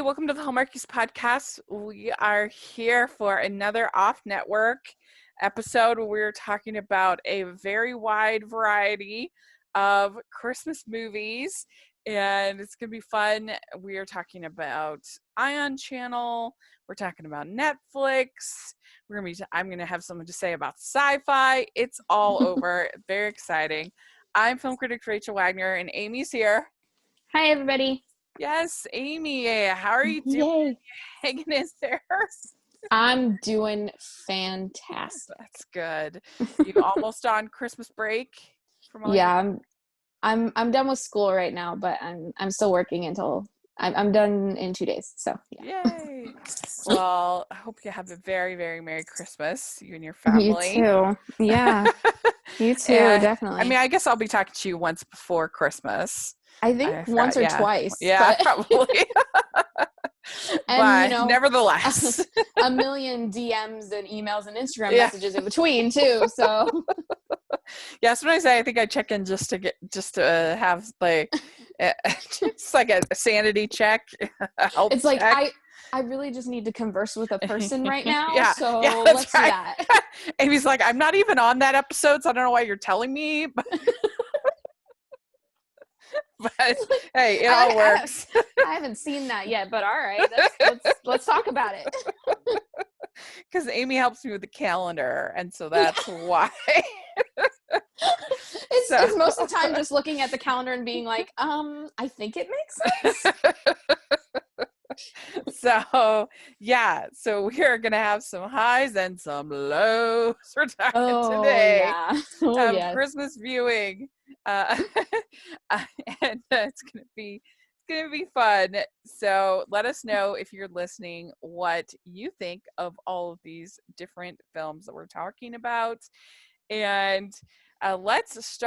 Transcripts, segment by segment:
welcome to the Hallmarkies podcast. We are here for another off-network episode where we're talking about a very wide variety of Christmas movies, and it's going to be fun. We are talking about Ion Channel. We're talking about Netflix. I'm going to have something to say about sci-fi. It's all over. Very exciting. I'm film critic Rachel Wagner, and Amy's here. Hi, everybody. Yes, Amy, how are you doing? Yay. Hanging in there? I'm doing fantastic. That's good. You almost on Christmas break? Yeah, I'm done with school right now, but I'm still working until I'm done in 2 days. So yeah. Yay! Well, I hope you have a very, very Merry Christmas, you and your family. You too. Yeah. You too. Definitely. I mean, I guess I'll be talking to you once before Christmas. I think once or twice. Yeah, but... probably. And but nevertheless, a million DMs and emails and Instagram messages in between too. So yeah, sometimes I think I check in just to have like it's like a sanity check. It's like check. I really just need to converse with a person right now. So let's do that. Amy's like, I'm not even on that episode, so I don't know why you're telling me. But hey, it all works. I haven't seen that yet, but all right, let's talk about it. Because Amy helps me with the calendar, and so that's why. It's most of the time just looking at the calendar and being like, I think it makes sense. So we are gonna have some highs and some lows. We're talking today. Yeah. Christmas viewing, and it's gonna be fun. So let us know if you're listening what you think of all of these different films that we're talking about, and let's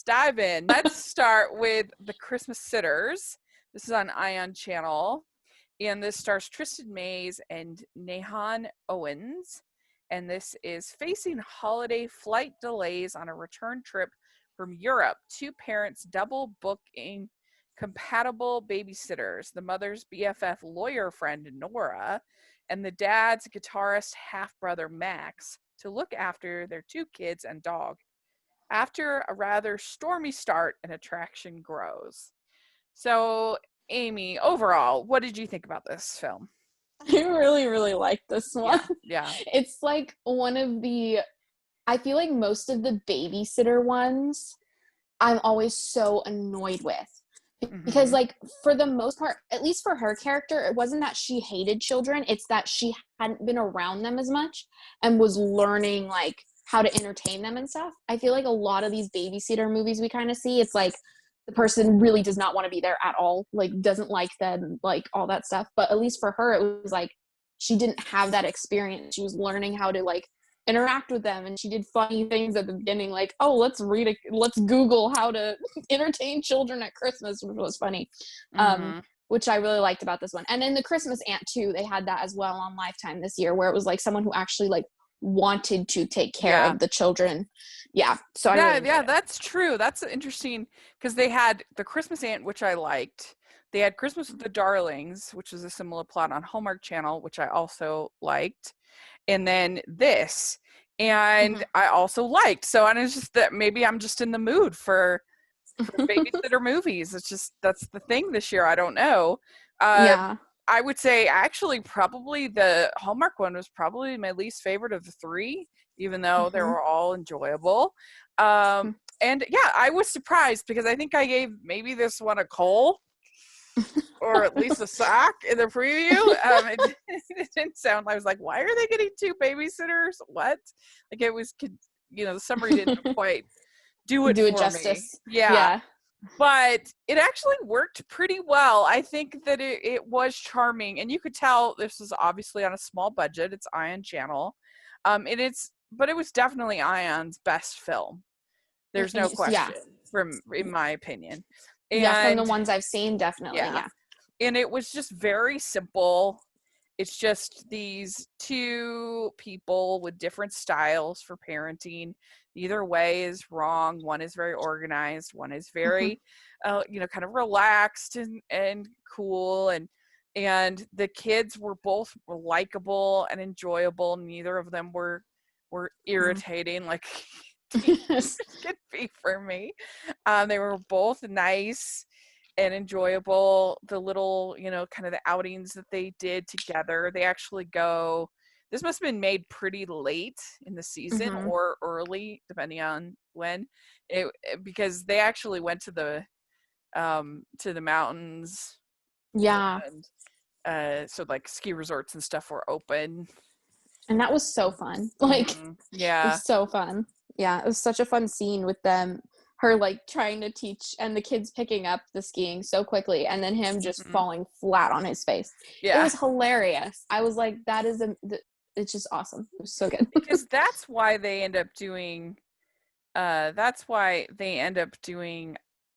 dive in. Let's start with The Christmas Sitters. This is on Ion Channel. And this stars Tristan Mays and Nahan Owens. And this is facing holiday flight delays on a return trip from Europe. Two parents double booking compatible babysitters. The mother's BFF lawyer friend, Nora, and the dad's guitarist half-brother, Max, to look after their two kids and dog. After a rather stormy start, an attraction grows. So, Amy, overall, what did you think about this film? I really, really like this one. Yeah. It's like I feel like most of the babysitter ones I'm always so annoyed with. Because like for the most part, at least for her character, it wasn't that she hated children, it's that she hadn't been around them as much and was learning like how to entertain them and stuff. I feel like a lot of these babysitter movies we kind of see, it's like the person really does not want to be there at all, like doesn't like them, like all that stuff. But at least for her, it was like she didn't have that experience. She was learning how to like interact with them, and she did funny things at the beginning, like, oh, let's Google how to entertain children at Christmas, which was funny. Which I really liked about this one. And in The Christmas Aunt too, they had that as well on Lifetime this year, where it was like someone who actually like wanted to take care of the children. So that's true. That's interesting, because they had The Christmas Aunt, which I liked. They had Christmas with the Darlings, which was a similar plot on Hallmark Channel, which I also liked, and then this, and I also liked. So, and it's just that maybe I'm just in the mood for babysitter movies. It's just that's the thing this year. I don't know. I would say actually probably the Hallmark one was probably my least favorite of the three, even though they were all enjoyable. And yeah, I was surprised because I think I gave maybe this one a coal or at least a sock in the preview. It didn't sound, I was like, why are they getting two babysitters? What? Like it was, the summary didn't quite do it justice. Me. Yeah. But it actually worked pretty well. I think that it was charming, and you could tell this was obviously on a small budget. It's Ion Channel, but it was definitely Ion's best film. There's no question, in my opinion. And, from the ones I've seen, definitely. Yeah. And it was just very simple. It's just these two people with different styles for parenting. Either way is wrong. One is very organized. One is very, kind of relaxed and cool. And and the kids were both likable and enjoyable. Neither of them were irritating like teenagers could be for me. They were both nice and enjoyable. The little, kind of the outings that they did together. They actually go. This must have been made pretty late in the season or early, depending on when. Because they actually went to the mountains. Yeah. And so like ski resorts and stuff were open. And that was so fun. Like, yeah, it was so fun. Yeah, it was such a fun scene with them, her like trying to teach and the kids picking up the skiing so quickly and then him just falling flat on his face. Yeah. It was hilarious. I was like, it's just awesome. It was so good. Because that's why they end up doing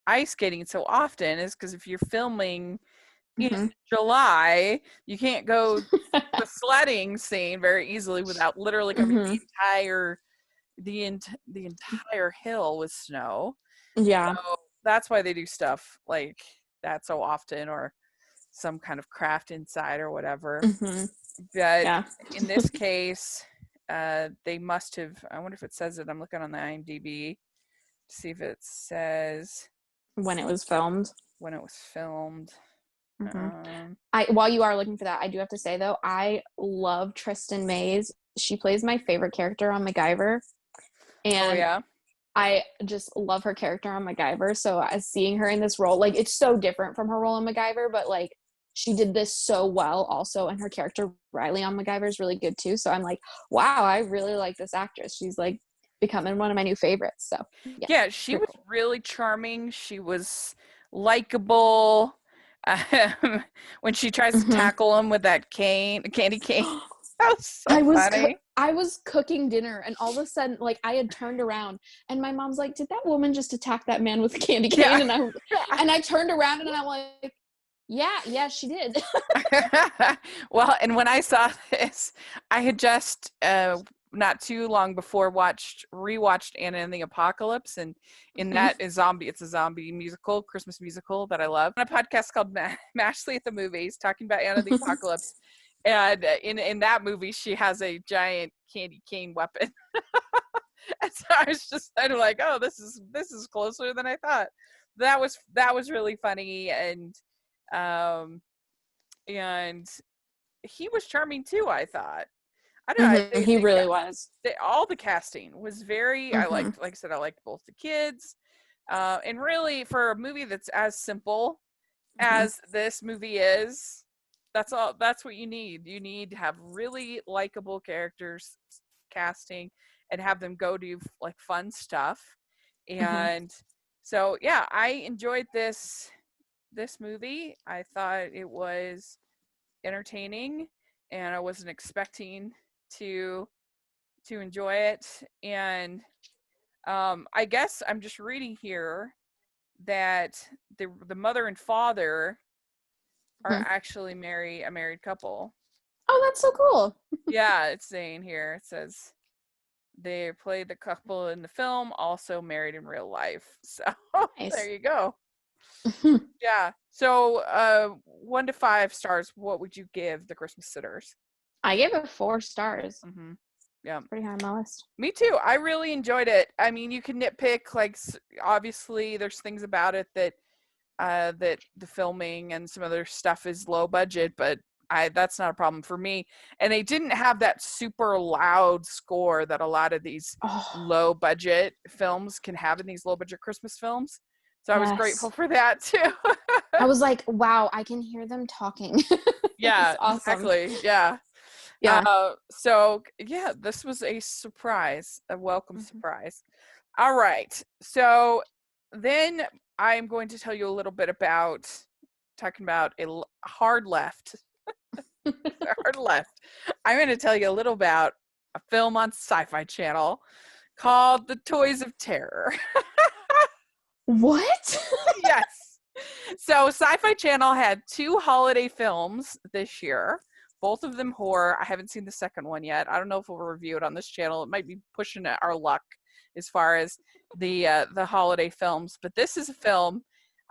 ice skating so often, is because if you're filming in July, you can't go the sledding scene very easily without literally covering the entire hill with snow. Yeah. So that's why they do stuff like that so often, or some kind of craft inside or whatever. But in this case, they must have, I wonder if it says it. I'm looking on the IMDb to see if it says when it was filmed. While you are looking for that, I do have to say though, I love Tristan Mays. She plays my favorite character on MacGyver, and I just love her character on MacGyver. So as seeing her in this role, like, it's so different from her role in MacGyver, but like she did this so well also, and her character Riley on MacGyver is really good too. So I'm like, wow, I really like this actress. She's like becoming one of my new favorites. So yeah, she was really charming. She was likable. When she tries to tackle him with that candy cane. That was so funny. I was cooking dinner, and all of a sudden, like, I had turned around, and my mom's like, "Did that woman just attack that man with a candy cane?" Yeah. And I turned around, and I'm like, "Yeah, she did." Well, and when I saw this, I had just not too long before rewatched Anna and the Apocalypse, and in that it's a zombie musical, Christmas musical that I love. On a podcast called Mashley at the Movies, talking about Anna and the Apocalypse. And in that movie, she has a giant candy cane weapon. And so I was just kind of like, oh, this is closer than I thought. That was really funny, and he was charming too, I thought. I don't know. He really was. All the casting was very. I liked, like I said, I liked both the kids, and really for a movie that's as simple as this movie is, that's all. That's what you need. You need to have really likable characters, casting, and have them go do like fun stuff. And so yeah, I enjoyed this movie. I thought it was entertaining, and I wasn't expecting to enjoy it. And I guess I'm just reading here that the mother and father are actually a married couple. Oh, that's so cool. Yeah, it's saying here, it says they played the couple in the film, also married in real life. So nice. There you go. Yeah. So 1 to 5 stars, what would you give The Christmas Sitters? I gave it 4 stars. Yeah, pretty high on my list. Me too. I really enjoyed it. I mean, you can nitpick, like, obviously there's things about it that that the filming and some other stuff is low budget, but that's not a problem for me. And they didn't have that super loud score that a lot of these low budget films can have in these low budget Christmas films. So I was grateful for that too. I was like, wow, I can hear them talking. Yeah, awesome. Exactly. Yeah. So yeah, this was a surprise, a welcome surprise. All right. So then I'm going to tell you a little bit about talking about a hard left. Hard left. I'm going to tell you a little about a film on Sci-Fi Channel called The Toys of Terror. What? Yes. So Sci-Fi Channel had 2 holiday films this year. Both of them horror. I haven't seen the second one yet. I don't know if we'll review it on this channel. It might be pushing our luck as far as the holiday films. But this is a film.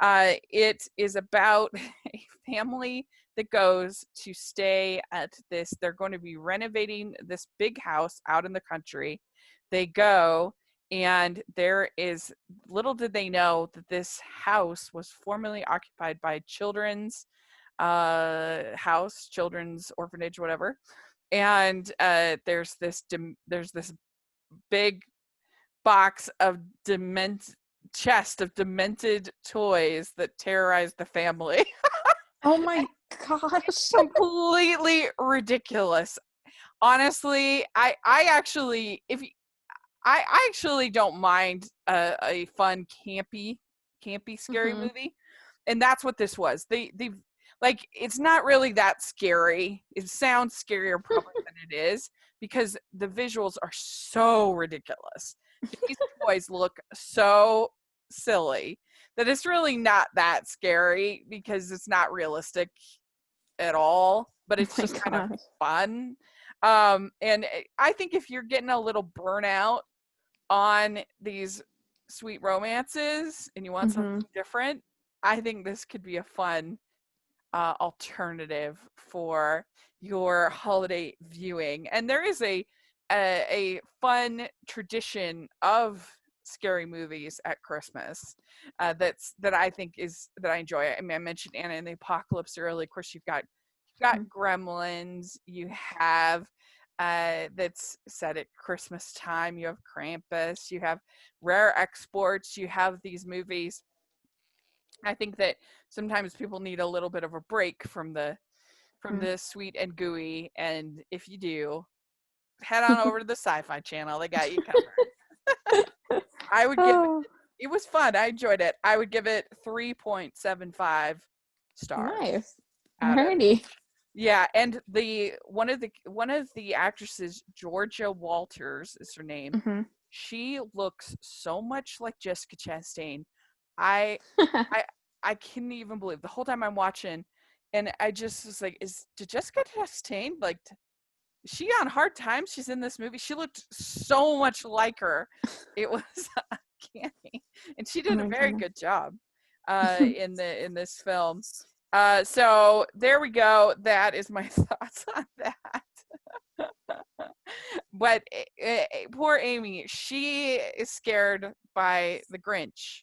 It is about a family that goes to stay at this. They're going to be renovating this big house out in the country. They go, and there is, little did they know that this house was formerly occupied by children's house, children's orphanage, whatever. And there's this big box of chest of demented toys that terrorize the family. Oh my gosh. Completely ridiculous. Honestly, I actually, if I actually don't mind a fun campy scary movie, and that's what this was. They like, it's not really that scary. It sounds scarier probably than it is, because the visuals are so ridiculous. These toys look so silly that it's really not that scary, because it's not realistic at all, but it's just kind of fun. And I think if you're getting a little burnout on these sweet romances and you want something different, I think this could be a fun alternative for your holiday viewing. And there is a fun tradition of scary movies at Christmas that I think that I enjoy. I mean, I mentioned Anna and the Apocalypse earlier. Of course, you've got Gremlins. You have that's set at Christmas time. You have Krampus. You have Rare Exports. You have these movies. I think that sometimes people need a little bit of a break from the sweet and gooey, and if you do, head on over to the Sci-Fi Channel. They got you covered. I would give it was fun. I enjoyed it. I would give it 3.75 stars. Nice. Alrighty. Yeah, and one of the actresses, Georgia Walters is her name. She looks so much like Jessica Chastain. I couldn't even believe the whole time I'm watching, and I just was like, did Jessica Chastain, like, is she on Hard Times? She's in this movie. She looked so much like her. It was uncanny, and she did a very good job in this film. So there we go. That is my thoughts on that. But poor Amy, she is scared by the Grinch.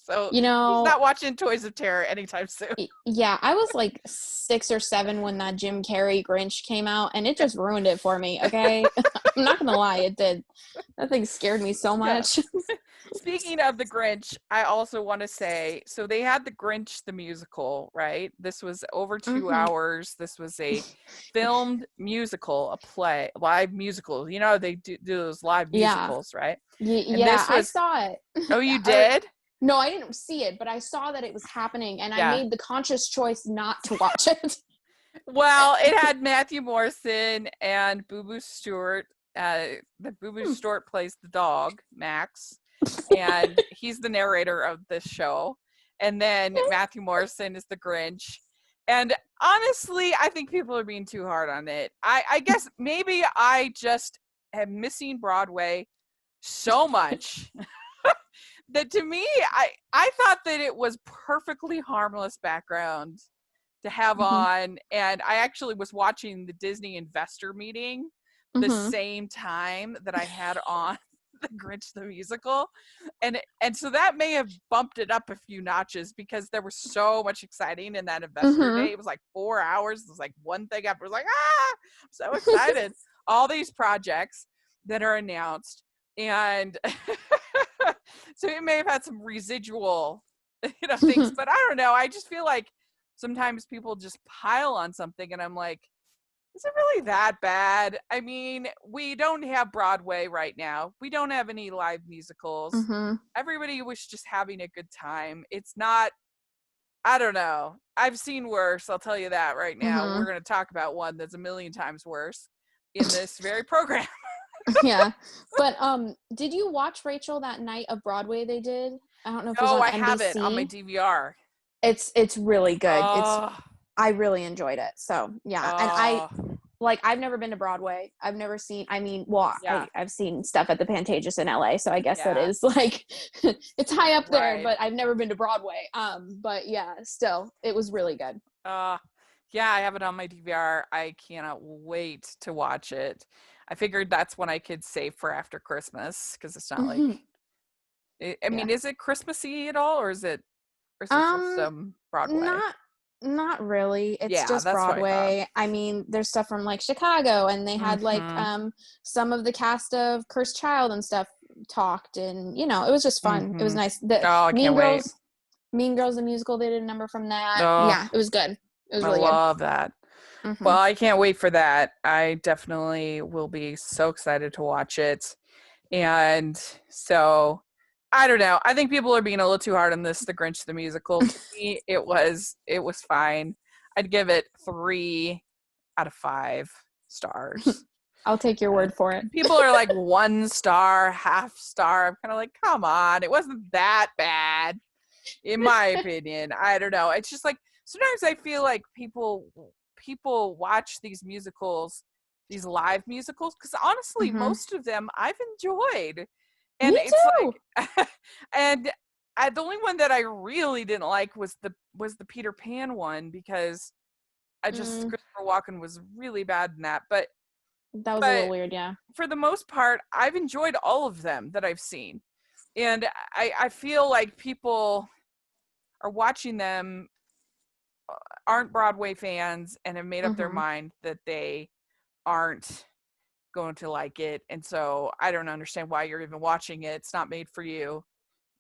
So you know, he's not watching Toys of Terror anytime soon. Yeah, I was like 6 or 7 when that Jim Carrey Grinch came out, and it just ruined it for me, okay? I'm not gonna lie, it did. That thing scared me so much. Yeah. Speaking of the Grinch, I also want to say, so they had the Grinch the musical, right? This was over 2 hours. This was a filmed musical, a play, live musical. You know, they do those live musicals, right? I saw it. Oh, you did? No, I didn't see it, but I saw that it was happening, and I made the conscious choice not to watch it. Well, it had Matthew Morrison and Boo Boo Stewart. The Boo Boo Stewart plays the dog, Max, and he's the narrator of this show. And then Matthew Morrison is the Grinch. And honestly, I think people are being too hard on it. I guess maybe I just am missing Broadway so much. That to me, I thought that it was perfectly harmless background to have on. And I actually was watching the Disney investor meeting the same time that I had on the Grinch the musical. And so that may have bumped it up a few notches, because there was so much exciting in that investor day. It was like 4 hours. It was like one thing after. It was like, I'm so excited. All these projects that are announced. And so it may have had some residual, things, but I don't know. I just feel like sometimes people just pile on something, and I'm like, is it really that bad? I mean, we don't have Broadway right now. We don't have any live musicals. Everybody was just having a good time. It's not, I don't know. I've seen worse. I'll tell you that right now. We're going to talk about one that's a million times worse in this very program. Yeah, but did you watch, Rachel, that night of Broadway they did? I don't know if it was on NBC. I have it on my DVR. It's really good. I really enjoyed it. So yeah, and like I've never been to Broadway. I've never seen, I mean, well, Yeah. I've seen stuff at the Pantages in LA, so I guess that Yeah. is like it's high up there, Right. but I've never been to Broadway. But yeah, still it was really good. Uh, yeah, I have it on my DVR. I cannot wait to watch it. I figured that's when I could save for after Christmas because it's not like, Hmm. I Yeah. mean, is it Christmassy at all, or is it just Um Broadway? not not really. It's Yeah, just that's what I thought. Broadway. I mean, there's stuff from like Chicago, and they had like Mm-hmm. some of the cast of Cursed Child and stuff talked, and it was just fun. It was Mm-hmm. nice. The Oh, I can't wait. Mean Girls the musical, they did a number from that. Oh, Yeah, it was good. It was I really good. love that. Hmm. Well, I can't wait for that. I definitely will be so excited to watch it. And so I don't know. I think people are being a little too hard on this The Grinch the Musical. To me, it was fine. I'd give it 3 out of 5 stars. I'll take your word for it. People are like 1 star, half star. I'm kind of like, come on, it wasn't that bad, in my opinion. I don't know. It's just like sometimes I feel like people watch these musicals, these live musicals, because honestly, Hmm. most of them I've enjoyed, and Me it's too. like, and the only one that I really didn't like was the Peter Pan one because I just Mm, Christopher Walken was really bad in that, but that was a little but weird, yeah. for the most part, I've enjoyed all of them that I've seen, and I feel like people are watching them, aren't Broadway fans and have made up their Hmm. mind that they aren't going to like it. And so I don't understand why you're even watching it. It's not made for you.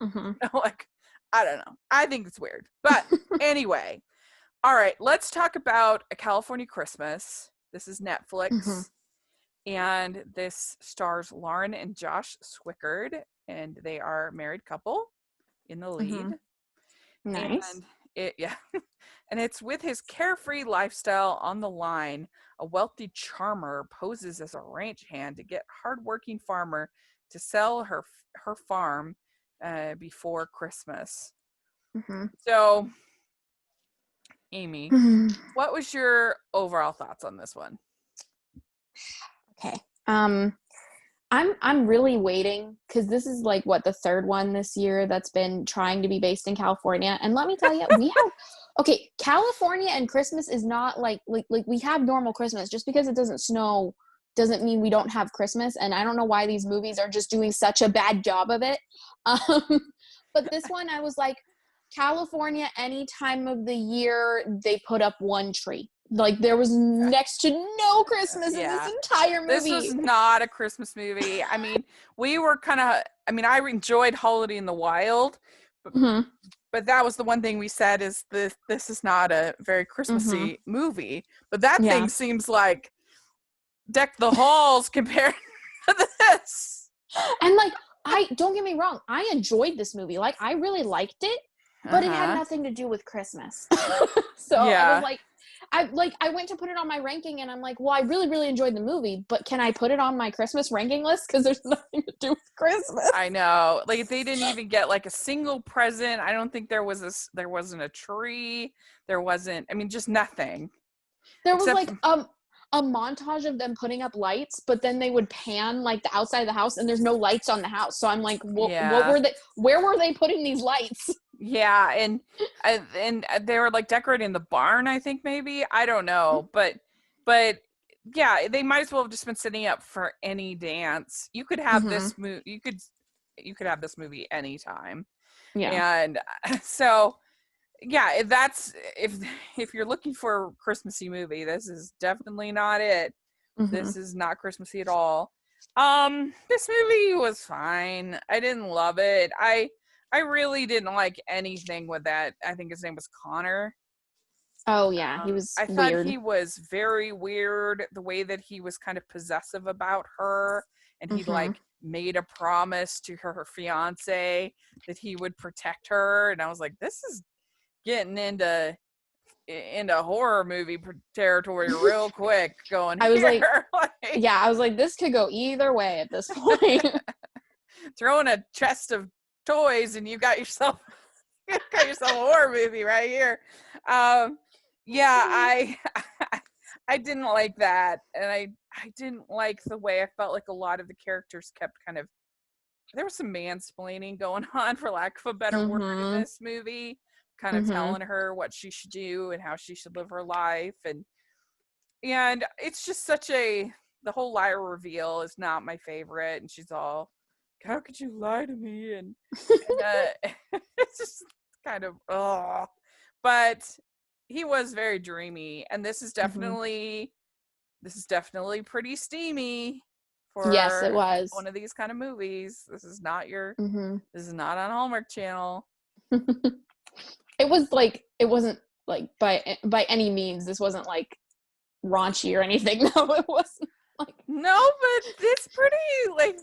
Hmm. Like, I don't know. I think it's weird. But anyway, all right, let's talk about A California Christmas. This is Hmm. Netflix. And this stars Lauren and Josh Swickard, and they are a married couple in the lead. Hmm. Nice. And yeah, and it's with his carefree lifestyle on the line. A wealthy charmer poses as a ranch hand to get hardworking farmer to sell her farm before Christmas. Hmm. So, Amy, Hmm. what was your overall thoughts on this one? Okay. I'm really waiting because this is like what the third one this year that's been trying to be based in California. And let me tell you, we have okay, California and Christmas is not like we have normal Christmas. Just because it doesn't snow doesn't mean we don't have Christmas. And I don't know why these movies are just doing such a bad job of it. Um, but this one, I was like, California, any time of the year, they put up one tree. Like there was next to no Christmas in this Yeah. entire This was movie. not a Christmas movie. I mean, we were kind of, I mean, I enjoyed Holiday in the Wild, but, Hmm. but that was the one thing we said is this is not a very Hmm. Christmassy movie. But that Yeah. thing seems like deck the halls compared to this. And like, I don't get me wrong, I enjoyed this movie. Like, I really liked it, but it had Uh-huh. nothing to do with Christmas. So I was Yeah. like, I went to put it on my ranking, and I'm like, well, I really, really enjoyed the movie, but can I put it on my Christmas ranking list? Because there's nothing to do with Christmas. I know. Like they didn't even get like a single present. I don't think there wasn't a tree. There wasn't, I mean, just nothing. There was Except like a montage of them putting up lights, but then they would pan like the outside of the house, and there's no lights on the house. So I'm like, what yeah. were they? Where were they putting these lights? Yeah, and they were like decorating the barn, I think maybe. I don't know, but yeah, they might as well have just been setting up for any dance. You could have Hmm. this you could have this movie anytime. Yeah. And so yeah, if you're looking for a Christmassy movie, this is definitely not it. Hmm. This is not Christmassy at all. This movie was fine. I didn't love it. I really didn't like anything with that. I think his name was Connor. Oh yeah, he was I thought weird. he was very weird, the way that he was kind of possessive about her, and he Hmm. like made a promise to her fiance that he would protect her, and I was like, this is getting into horror movie territory real quick going I was like, here. Like yeah, I was like, this could go either way at this point. throwing a chest of toys and you got yourself a horror movie right here. Yeah, I I didn't like that, and I didn't like the way I felt like a lot of the characters kept kind of, there was some mansplaining going on, for lack of a better word, in Mm-hmm. this movie, kind of Mm-hmm. telling her what she should do and how she should live her life, and it's just such a, the whole Lyra reveal is not my favorite, and she's all, how could you lie to me, and it's just kind of, oh, but he was very dreamy, and Mm-hmm. this is definitely pretty steamy Yes, it for was. one of these kind of movies. Mm-hmm. This is not on Hallmark Channel. It was like, it wasn't like by any means. This wasn't like raunchy or anything. No, it wasn't like, No, but it's pretty, like,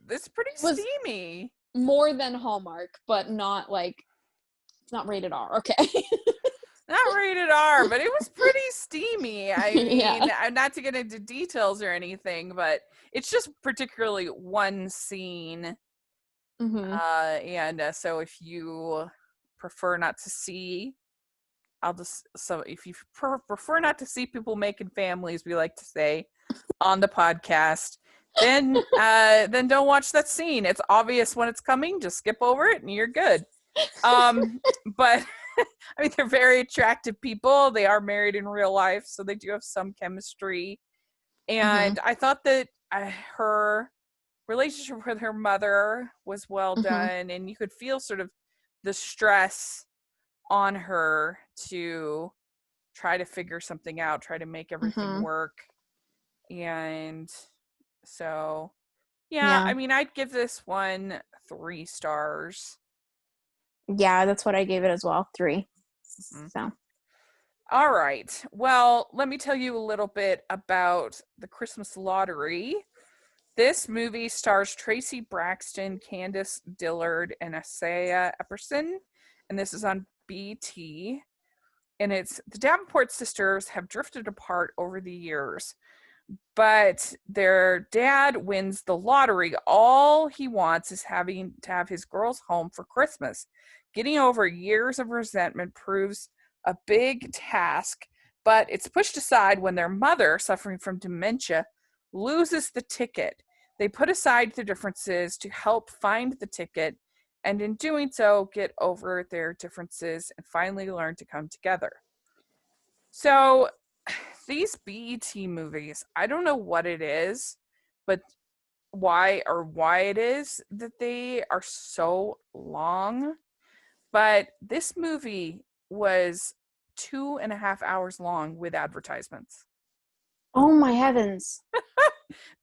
it's pretty it was steamy. more than Hallmark, but not like, it's not rated R. Okay. Not rated R, but it was pretty steamy. I mean, Yeah. not to get into details or anything, but it's just particularly one scene. Mm-hmm. And so if you prefer not to see, so if you prefer not to see people making families, we like to say on the podcast, then don't watch that scene. It's obvious when it's coming. Just skip over it and you're good. But I mean, they're very attractive people. They are married in real life, so they do have some chemistry. Mm-hmm. And I thought that her relationship with her mother was well Mm-hmm. done, and you could feel sort of the stress on her to try to figure something out, try to make everything Mm-hmm. work. And so, yeah, Yeah. I mean, I'd give this one 3 stars. Yeah, that's what I gave it as well. 3. Mhm. So. All right. Well, let me tell you a little bit about the Christmas lottery. This movie stars Tracy Braxton, Candace Dillard, and Asaya Epperson, and this is on BT. And it's the Davenport sisters have drifted apart over the years, but their dad wins the lottery. All he wants is having to have his girls home for Christmas. Getting over years of resentment proves a big task, but it's pushed aside when their mother, suffering from dementia, loses the ticket. They put aside their differences to help find the ticket, and in doing so, get over their differences and finally learn to come together. So, these BET movies, I don't know what it is, but why it is that they are so long. But this movie was 2.5 hours long with advertisements. Oh my heavens.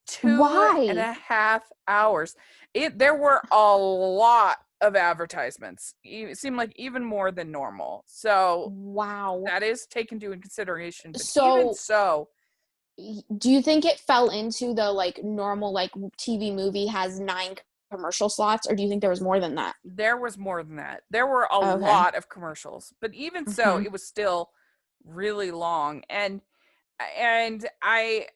Two and Why? a half hours. There were a lot of advertisements. It seemed like even more than normal. So Wow. that is taken into consideration. But even So, so, do you think it fell into the like normal like TV movie has 9 commercial slots, or do you think there was more than that? there was more than that. There were a Okay. lot of commercials, but even so, Mm-hmm. it was still really long. And I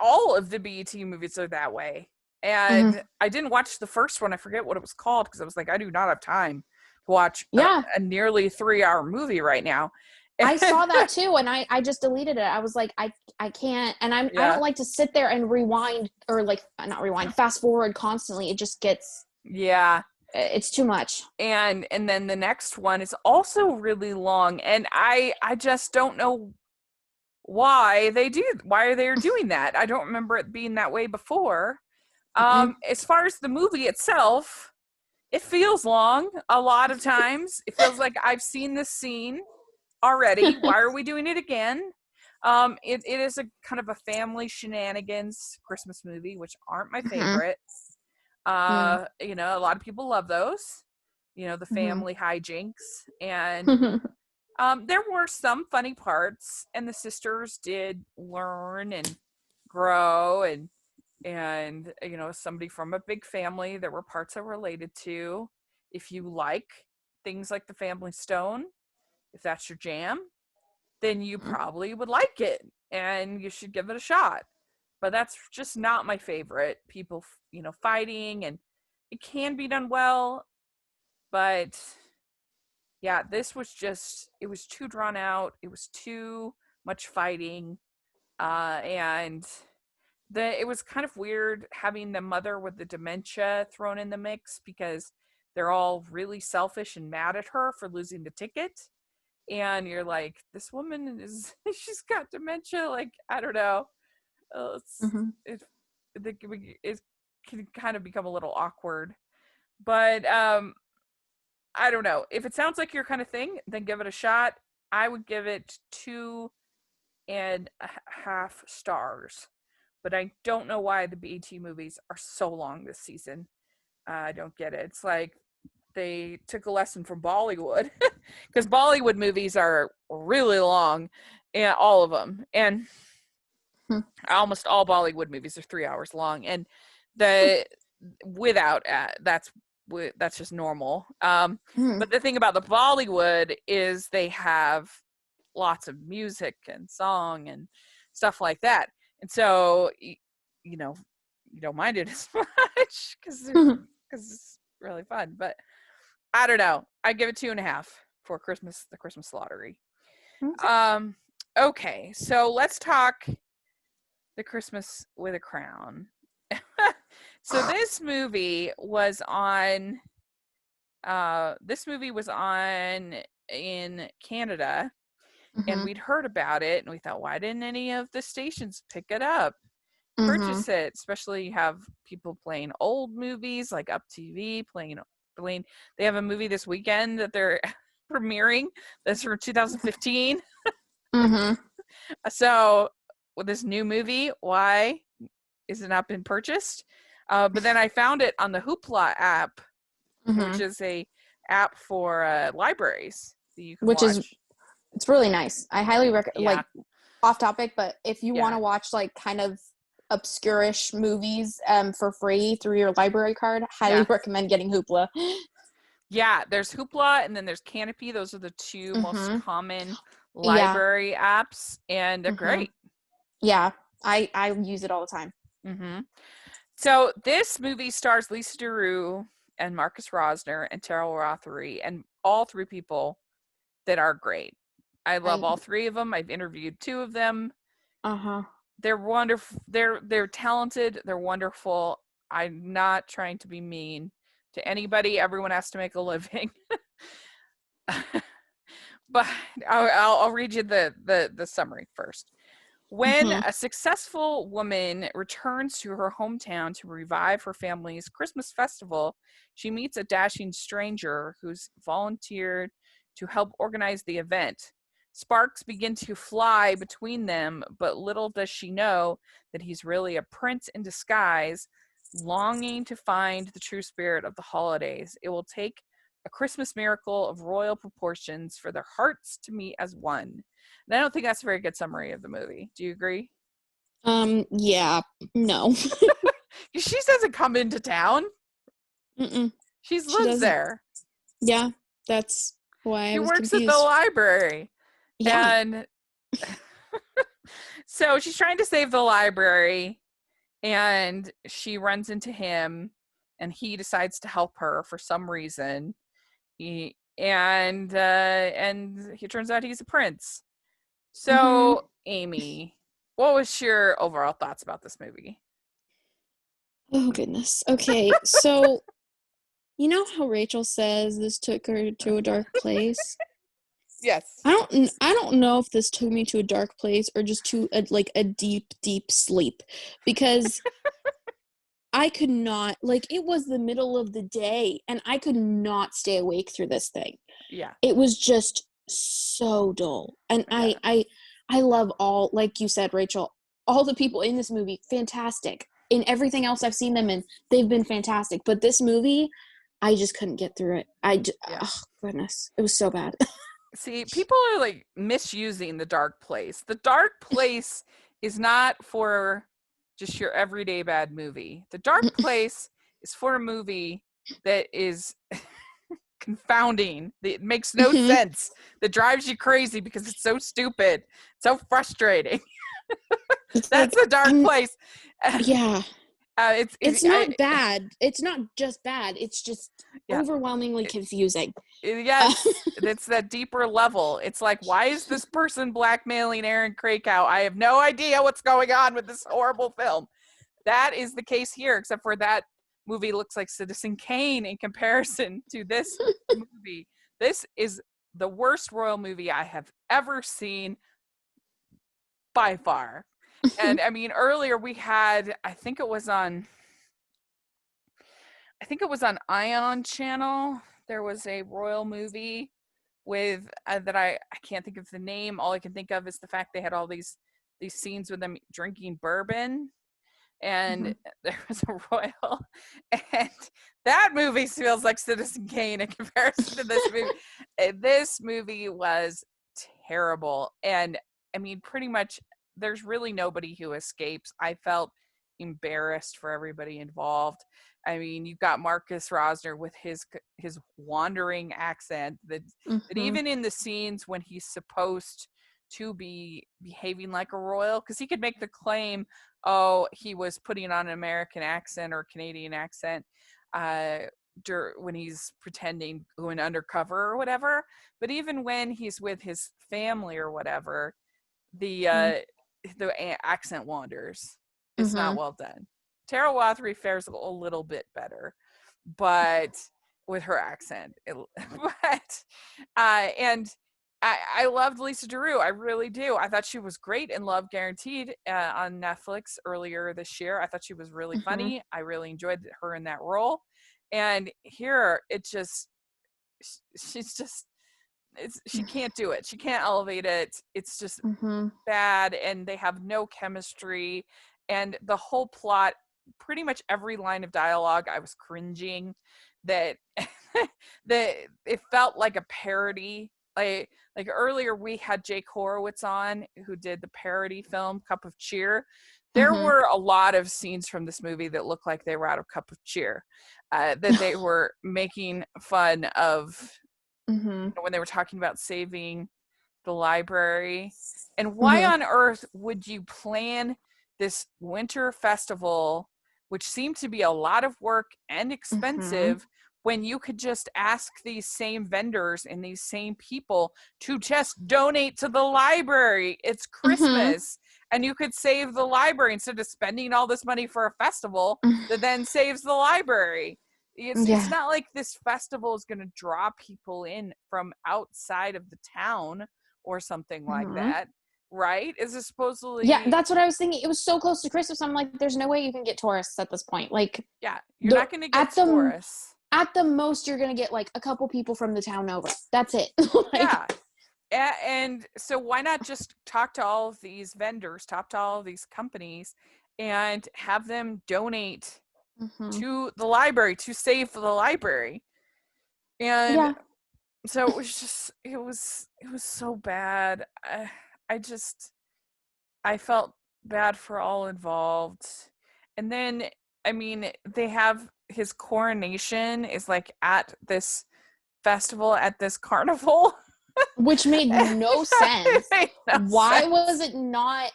all of the BET movies are that way. Mm-hmm. And I didn't watch the first one. I forget what it was called because I was like, I do not have time to watch Yeah, a nearly 3 hour movie right now. I saw that too, and I just deleted it. I was like, I can't, and I don't Yeah, like to sit there and rewind or like not rewind, fast forward constantly. It just gets, yeah. it's too much. And then the next one is also really long, and I just don't know why they're doing that. I don't remember it being that way before. Mm-mm. As far as the movie itself, it feels long a lot of times. It feels like I've seen this scene already. Why are we doing it again? It is a kind of a family shenanigans Christmas movie, which aren't my Mm-hmm. favorite. A lot of people love those. The Mm-hmm. family hijinks, and there were some funny parts, and the sisters did learn and grow, and somebody from a big family, there were parts I related to. If you like things like the Family Stone, if that's your jam, then you probably would like it, and you should give it a shot. But that's just not my favorite. People, fighting, and it can be done well, but yeah, this was just, it was too drawn out. It was too much fighting. And it was kind of weird having the mother with the dementia thrown in the mix because they're all really selfish and mad at her for losing the ticket. And you're like, this woman is, she's got dementia. Like, I don't know. Mm-hmm. It, it can kind of become a little awkward. But I don't know. If it sounds like your kind of thing, then give it a shot. I would give it 2.5 stars. But I don't know why the BET movies are so long this season. I don't get it. It's like they took a lesson from Bollywood because Bollywood movies are really long, and all of them, and almost all Bollywood movies are 3 hours long, and the without that's just normal. But the thing about the Bollywood is they have lots of music and song and stuff like that, and so you know you don't mind it as much because it's really fun. But I don't know. I give it 2.5 for Christmas, the Christmas lottery. Okay, so let's talk the Christmas with a Crown. So this movie was on in Canada, and we'd heard about it, and we thought, why didn't any of the stations pick it up, purchase it? Especially you have people playing old movies like Up TV playing. They have a movie this weekend that they're premiering that's from 2015. So with this new movie, why is it not been purchased? But then I found it on the Hoopla app, which is a app for libraries that you can watch. It's really nice. I highly recommend. Like, off topic, but if you want to watch like kind of obscure-ish movies for free through your library card, highly recommend getting Hoopla. Yeah, there's Hoopla and then there's Canopy. Those are the two most common library apps, and they're great. Yeah, I use it all the time. So this movie stars Lisa DeRue and Marcus Rosner and Terrell Rothery, and all three people that are great. I love all three of them. I've interviewed 2 of them. They're wonderful. They're talented. They're wonderful. I'm not trying to be mean to anybody. Everyone has to make a living. But I'll read you the summary first. When a successful woman returns to her hometown to revive her family's Christmas festival, she meets a dashing stranger who's volunteered to help organize the event. Sparks begin to fly between them, but little does she know that he's really a prince in disguise, longing to find the true spirit of the holidays. It will take a Christmas miracle of royal proportions for their hearts to meet as one. And I don't think that's a very good summary of the movie. Do you agree? Yeah, no. She doesn't come into town. She lives there. Yeah, that's why she I was works confused. at the library. Yeah. And so she's trying to save the library, and she runs into him, and he decides to help her for some reason. And he turns out he's a prince. So, Amy, what was your overall thoughts about this movie? Oh, goodness. Okay, so you know how Rachel says this took her to a dark place? Yes. I don't know if this took me to a dark place or just to a deep, deep sleep, because I could not, like, it was the middle of the day and I could not stay awake through this thing. Yeah. It was just so dull. And Yeah. I love all, like you said, Rachel, all the people in this movie, fantastic. In everything else I've seen them in, they've been fantastic. But this movie, I just couldn't get through it. Oh, goodness. It was so bad. See, people are like misusing the dark place. The dark place is not for just your everyday bad movie. The dark place is for a movie that is confounding, that makes no sense, that drives you crazy because it's so stupid, so frustrating. That's the dark place. Yeah. It's not bad. It's not just bad. It's just yeah. overwhelmingly confusing. Yes, it's that deeper level. It's like, why is this person blackmailing Aaron Krakow? I have no idea what's going on with this horrible film. That is the case here, except for that movie looks like Citizen Kane in comparison to this movie. This is the worst royal movie I have ever seen by far. And I mean, earlier we had, I think it was on Ion Channel. There was a royal movie with that I can't think of the name. All I can think of is the fact they had all these scenes with them drinking bourbon, and there was a royal, and that movie feels like Citizen Kane in comparison to this movie. This movie was terrible, and I mean, pretty much there's really nobody who escapes. I felt embarrassed for everybody involved. I mean, you've got Marcus Rosner with his wandering accent that even in the scenes when he's supposed to be behaving like a royal, because he could make the claim, oh, he was putting on an American accent or Canadian accent when he's pretending going undercover or whatever. But even when he's with his family or whatever, the accent wanders. It's not well done. Tara Wathery fares a little bit better, but with her accent. And I loved Lisa DeRue. I really do. I thought she was great in Love Guaranteed on Netflix earlier this year. I thought she was really funny. I really enjoyed her in that role. And here, she can't do it. She can't elevate it. It's just bad, and they have no chemistry. And the whole plot, pretty much every line of dialogue, I was cringing. That it felt like a parody. Like earlier, we had Jake Horowitz on, who did the parody film Cup of Cheer. There were a lot of scenes from this movie that looked like they were out of Cup of Cheer, that they were making fun of when they were talking about saving the library. And why on earth would you plan this winter festival, which seemed to be a lot of work and expensive, when you could just ask these same vendors and these same people to just donate to the library? It's Christmas, and you could save the library instead of spending all this money for a festival that then saves the library. It's not like this festival is going to draw people in from outside of the town or something like that, right? Is it supposedly? Yeah, that's what I was thinking. It was so close to Christmas. I'm like, there's no way you can get tourists at this point. Like, yeah, you're not going to get tourists. At the most, you're going to get like a couple people from the town over. That's it. Yeah. And so why not just talk to all of these vendors, talk to all of these companies, and have them donate to the library to save the library? And so it was just, it was so bad. I felt bad for all involved. And then, I mean, they have his coronation is like at this festival, at this carnival. Which made no sense. Why sense. was it not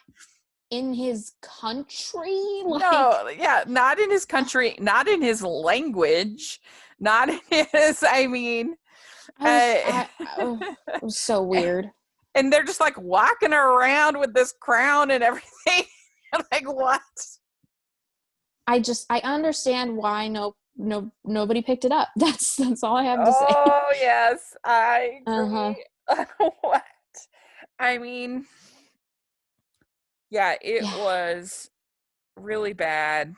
in his country? No, yeah, not in his country, not in his language, not in his, I mean. It was so weird. And they're just like walking around with this crown and everything. Like, what? I understand why nobody picked it up. That's all I have to say. Oh yes, I agree. What? I mean, yeah, it was really bad.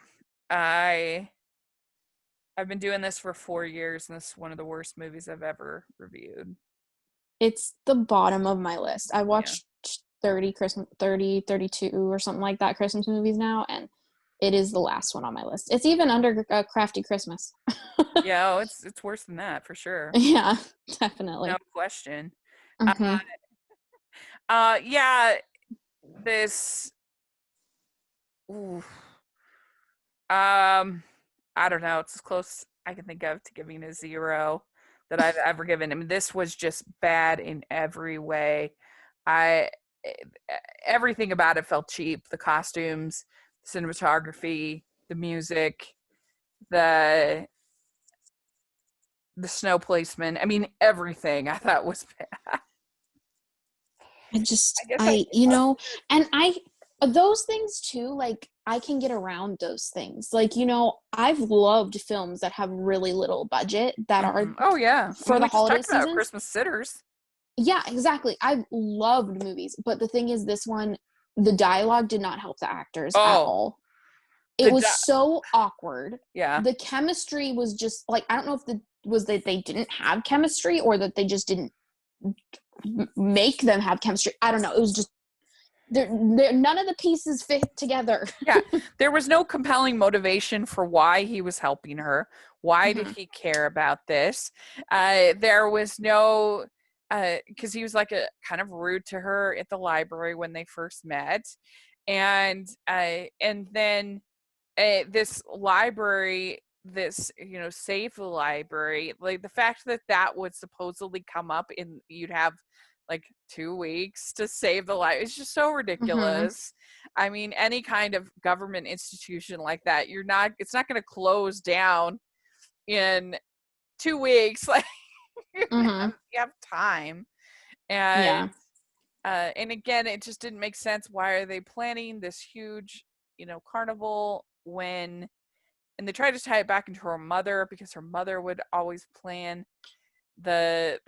I've been doing this for 4 years, and this is one of the worst movies I've ever reviewed. It's the bottom of my list. I watched 32 or something like that Christmas movies now, and it is the last one on my list. It's even under Crafty Christmas. Yeah, it's worse than that for sure. Yeah, definitely. No question. Yeah, this. I don't know. It's as close I can think of to giving a 0 that I've ever given. I mean, this was just bad in every way. Everything about it felt cheap. The costumes, cinematography, the music, the snow placement. I mean, everything I thought was bad. I guess I you know, and those things too, like, I can get around those things. Like, you know, I've loved films that have really little budget that are Oh yeah. I for mean, the we just holiday talked about seasons. Christmas Sitters. Yeah, exactly. I've loved movies, but the thing is, this one, the dialogue did not help the actors at Oh, all. It the was so awkward. yeah. The chemistry was just like, I don't know if was that they didn't have chemistry or that they just didn't make them have chemistry. I don't know. It was just none of the pieces fit together. Yeah, there was no compelling motivation for why he was helping her. Why did Mhm. he care about this? There was no, because he was like a kind of rude to her at the library when they first met, and then this library, this save the library, like the fact that that would supposedly come up in, you'd have like 2 weeks to save the life, it's just so Mhm. ridiculous. I mean, any kind of government institution like that, it's not going to close down in 2 weeks. Like, Mhm. you have time. and Yeah. and again, it just didn't make sense. Why are they planning this huge carnival when, and they tried to tie it back into her mother, because her mother would always plan the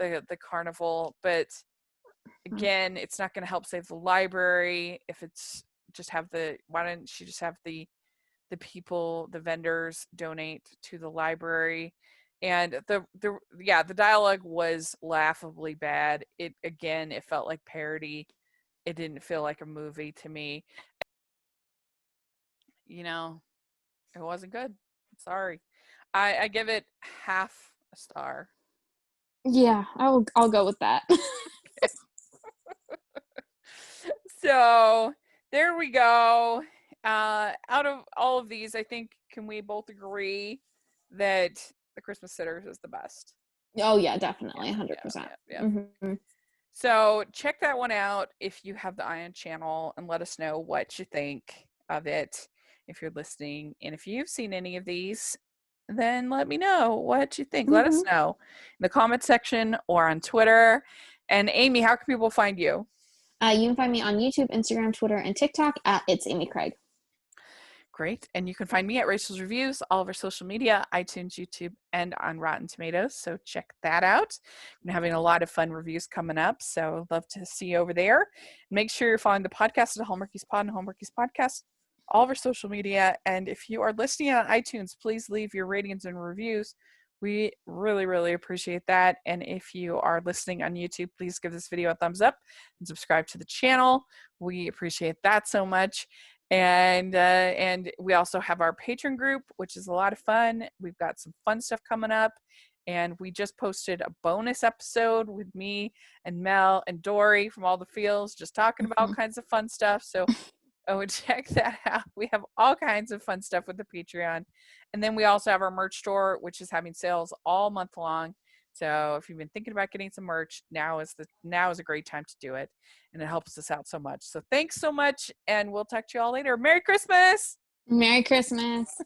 carnival. But again, it's not going to help save the library if it's just have the, why didn't she just have the people, the vendors, donate to the library? And the dialogue was laughably bad. It felt like parody. It didn't feel like a movie to me. you know it wasn't good. Sorry. I give it half a star. Yeah, I'll go with that. So there we go. Out of all of these, I think, can we both agree that The Christmas Sitters is the best? Oh yeah, Yeah, definitely, yeah, 100%. yeah, yeah. Mhm. So check that one out if you have the Ion channel, and let us know what you think of it if you're listening. And if you've seen any of these, then let me know what you think. Let us Mhm. know in the comment section or on Twitter. And Amy, how can people find you? You can find me on YouTube, Instagram, Twitter, and TikTok at It's Amy Craig. Great. And you can find me at Rachel's Reviews, all of our social media, iTunes, YouTube, and on Rotten Tomatoes. So check that out. I'm having a lot of fun reviews coming up, so love to see you over there. Make sure you're following the podcast at Hallmarkies Pod and Hallmarkies Podcast, all of our social media. And if you are listening on iTunes, please leave your ratings and reviews. We really, really appreciate that. And if you are listening on YouTube, please give this video a thumbs up and subscribe to the channel. We appreciate that so much. And we also have our patron group, which is a lot of fun. We've got some fun stuff coming up, and we just posted a bonus episode with me and Mel and Dory from All the Fields, just talking about all Mhm. kinds of fun stuff. So check that out. We have all kinds of fun stuff with the Patreon. And then we also have our merch store, which is having sales all month long. So if you've been thinking about getting some merch, now is a great time to do it. And it helps us out so much. So thanks so much, and we'll talk to you all later. Merry Christmas! Merry Christmas.